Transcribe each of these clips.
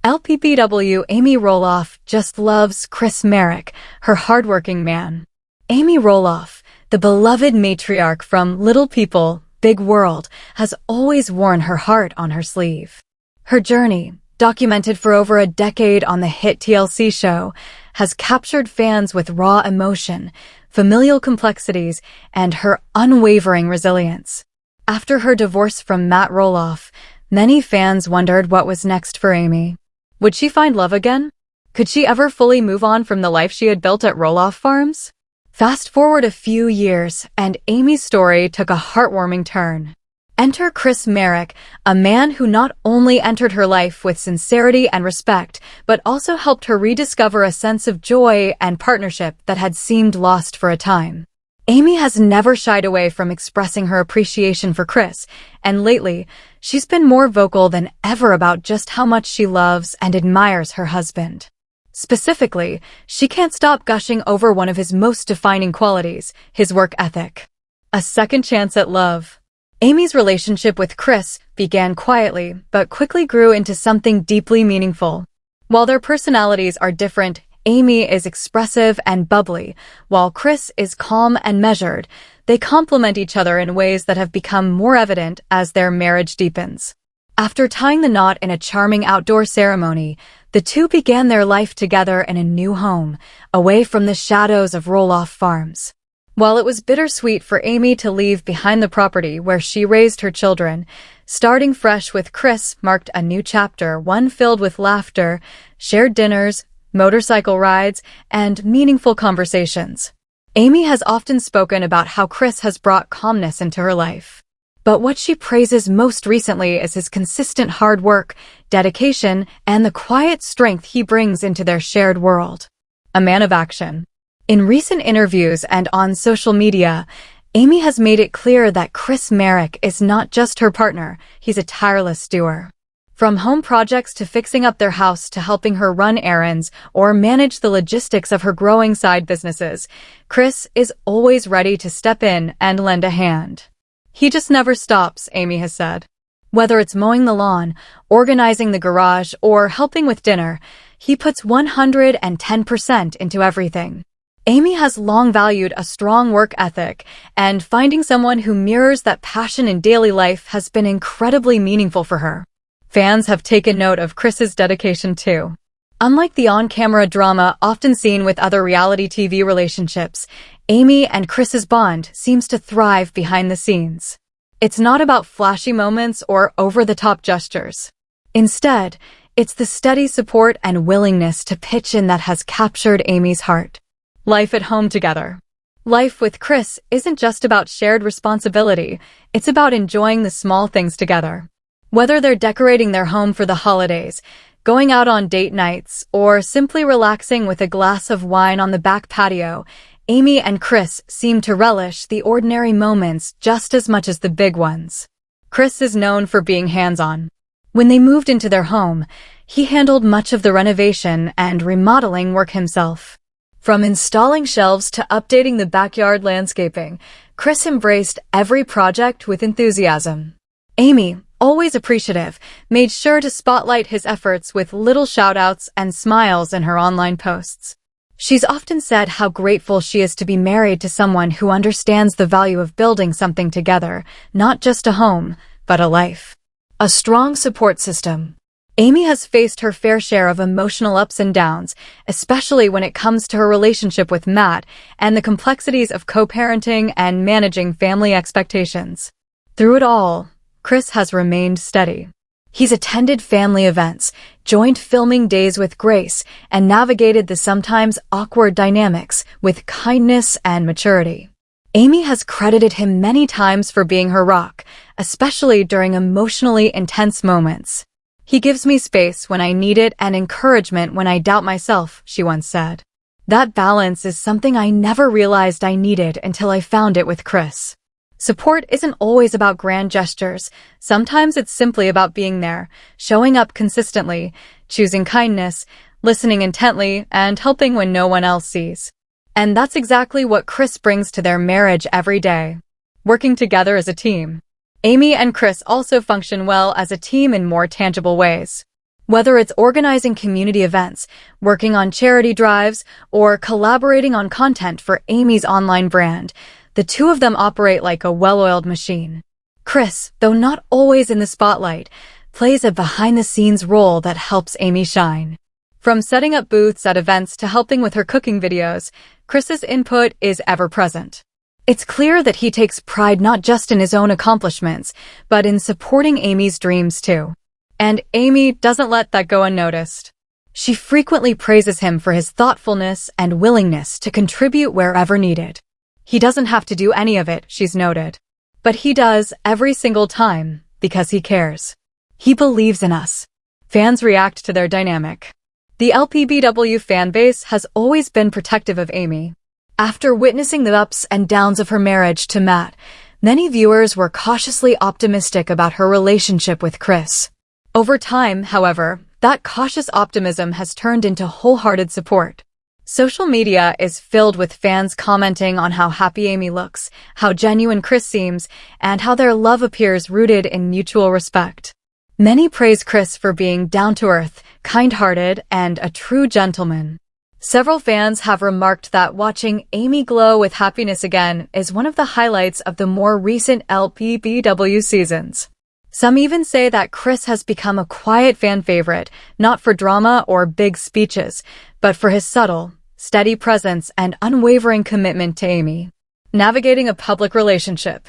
LPBW Amy Roloff just loves Chris Marek, her hardworking man. Amy Roloff, the beloved matriarch from Little People, Big World, has always worn her heart on her sleeve. Her journey, documented for over a decade on the hit TLC show, has captured fans with raw emotion, familial complexities, and her unwavering resilience. After her divorce from Matt Roloff, many fans wondered what was next for Amy. Would she find love again? Could she ever fully move on from the life she had built at Roloff Farms? Fast forward a few years, and Amy's story took a heartwarming turn. Enter Chris Marek, a man who not only entered her life with sincerity and respect, but also helped her rediscover a sense of joy and partnership that had seemed lost for a time. Amy has never shied away from expressing her appreciation for Chris, and lately, she's been more vocal than ever about just how much she loves and admires her husband. Specifically, she can't stop gushing over one of his most defining qualities, his work ethic. A second chance at love. Amy's relationship with Chris began quietly, but quickly grew into something deeply meaningful. While their personalities are different, Amy is expressive and bubbly, while Chris is calm and measured. They complement each other in ways that have become more evident as their marriage deepens. After tying the knot in a charming outdoor ceremony, the two began their life together in a new home, away from the shadows of Roloff Farms. While it was bittersweet for Amy to leave behind the property where she raised her children, starting fresh with Chris marked a new chapter, one filled with laughter, shared dinners, motorcycle rides, and meaningful conversations. Amy has often spoken about how Chris has brought calmness into her life. But what she praises most recently is his consistent hard work, dedication, and the quiet strength he brings into their shared world. A man of action. In recent interviews and on social media, Amy has made it clear that Chris Marek is not just her partner, he's a tireless doer. From home projects to fixing up their house to helping her run errands or manage the logistics of her growing side businesses, Chris is always ready to step in and lend a hand. He just never stops, Amy has said. Whether it's mowing the lawn, organizing the garage, or helping with dinner, he puts 110% into everything. Amy has long valued a strong work ethic, and finding someone who mirrors that passion in daily life has been incredibly meaningful for her. Fans have taken note of Chris's dedication too. Unlike the on-camera drama often seen with other reality TV relationships, Amy and Chris's bond seems to thrive behind the scenes. It's not about flashy moments or over-the-top gestures. Instead, it's the steady support and willingness to pitch in that has captured Amy's heart. Life at home together. Life with Chris isn't just about shared responsibility, it's about enjoying the small things together. Whether they're decorating their home for the holidays, going out on date nights, or simply relaxing with a glass of wine on the back patio, Amy and Chris seem to relish the ordinary moments just as much as the big ones. Chris is known for being hands-on. When they moved into their home, he handled much of the renovation and remodeling work himself. From installing shelves to updating the backyard landscaping, Chris embraced every project with enthusiasm. Amy, always appreciative, made sure to spotlight his efforts with little shout-outs and smiles in her online posts. She's often said how grateful she is to be married to someone who understands the value of building something together, not just a home, but a life. A strong support system. Amy has faced her fair share of emotional ups and downs, especially when it comes to her relationship with Matt and the complexities of co-parenting and managing family expectations. Through it all, Chris has remained steady. He's attended family events, joined filming days with grace, and navigated the sometimes awkward dynamics with kindness and maturity. Amy has credited him many times for being her rock, especially during emotionally intense moments. "He gives me space when I need it and encouragement when I doubt myself," she once said. That balance is something I never realized I needed until I found it with Chris. Support isn't always about grand gestures. Sometimes it's simply about being there, showing up consistently, choosing kindness, listening intently, and helping when no one else sees. And that's exactly what Chris brings to their marriage every day. Working together as a team. Amy and Chris also function well as a team in more tangible ways. Whether it's organizing community events, working on charity drives, or collaborating on content for Amy's online brand, the two of them operate like a well-oiled machine. Chris, though not always in the spotlight, plays a behind-the-scenes role that helps Amy shine. From setting up booths at events to helping with her cooking videos, Chris's input is ever-present. It's clear that he takes pride not just in his own accomplishments, but in supporting Amy's dreams too. And Amy doesn't let that go unnoticed. She frequently praises him for his thoughtfulness and willingness to contribute wherever needed. He doesn't have to do any of it, she's noted. But he does every single time because he cares. He believes in us. Fans react to their dynamic. The LPBW fanbase has always been protective of Amy. After witnessing the ups and downs of her marriage to Matt, many viewers were cautiously optimistic about her relationship with Chris. Over time, however, that cautious optimism has turned into wholehearted support. Social media is filled with fans commenting on how happy Amy looks, how genuine Chris seems, and how their love appears rooted in mutual respect. Many praise Chris for being down-to-earth, kind-hearted, and a true gentleman. Several fans have remarked that watching Amy glow with happiness again is one of the highlights of the more recent LPBW seasons. Some even say that Chris has become a quiet fan favorite, not for drama or big speeches, but for his subtle, steady presence and unwavering commitment to Amy. Navigating a public relationship.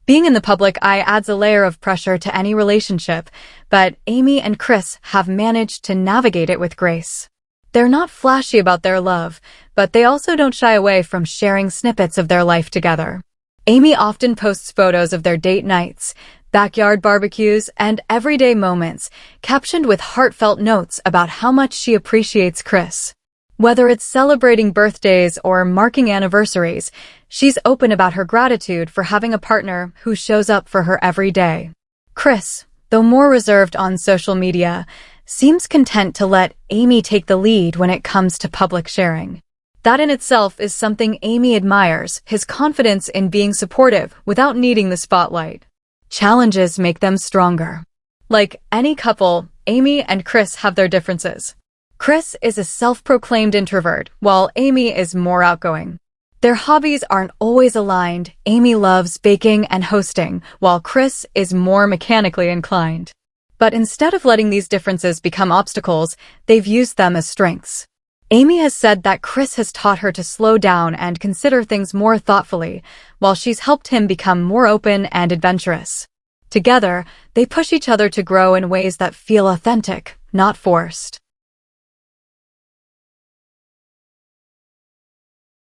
Being in the public eye adds a layer of pressure to any relationship, but Amy and Chris have managed to navigate it with grace. They're not flashy about their love, but they also don't shy away from sharing snippets of their life together. Amy often posts photos of their date nights, backyard barbecues, and everyday moments, captioned with heartfelt notes about how much she appreciates Chris. Whether it's celebrating birthdays or marking anniversaries, she's open about her gratitude for having a partner who shows up for her every day. Chris, though more reserved on social media, seems content to let Amy take the lead when it comes to public sharing. That in itself is something Amy admires, his confidence in being supportive without needing the spotlight. Challenges make them stronger. Like any couple, Amy and Chris have their differences. Chris is a self-proclaimed introvert, while Amy is more outgoing. Their hobbies aren't always aligned. Amy loves baking and hosting, while Chris is more mechanically inclined. But instead of letting these differences become obstacles, they've used them as strengths. Amy has said that Chris has taught her to slow down and consider things more thoughtfully, while she's helped him become more open and adventurous. Together, they push each other to grow in ways that feel authentic, not forced.